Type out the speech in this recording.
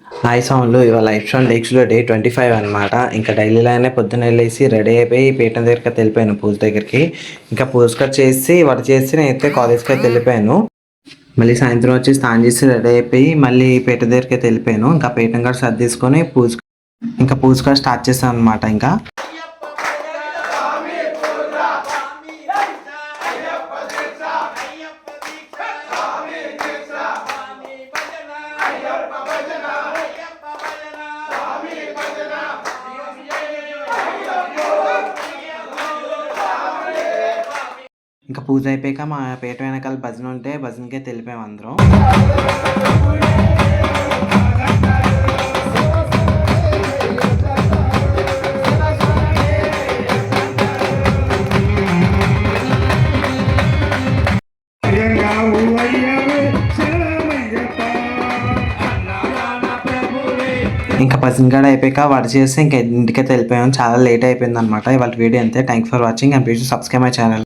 Hi సౌండ్లు ఇవాళ life style డేక్స్లో day 25 అనమాట. ఇంకా డైలీలానే పొద్దున్న వెళ్ళేసి రెడీ అయిపోయి పీఠం దగ్గరికి వెళ్ళిపోయాను పూజ దగ్గరికి. ఇంకా పూజ చేసి చేసి నేనైతే కాలేజ్కి అయితే వెళ్ళిపోయాను. మళ్ళీ సాయంత్రం వచ్చి స్నానం చేసి రెడీ అయిపోయి మళ్ళీ పీట దగ్గరికి అయితే వెళ్ళిపోయాను. ఇంకా పీఠం కూడా సర్దేసుకొని పూజ కూడా స్టార్ట్ చేశాను అనమాట. ఇంకా ఇంకా పూజ అయిపోయాక మా పీట వెనకాల భజన ఉంటే భజనకే తెలిపాము అందరం. ఇంకా భజన గడ అయిపోయాక వాడు చేస్తే ఇంకా ఇంటికైతే వెళ్ళిపోయాము. చాలా లేట్ అయిపోయింది అనమాట. ఇవాళ వీడియో అంతే. Thank for watching and please subscribe my channel.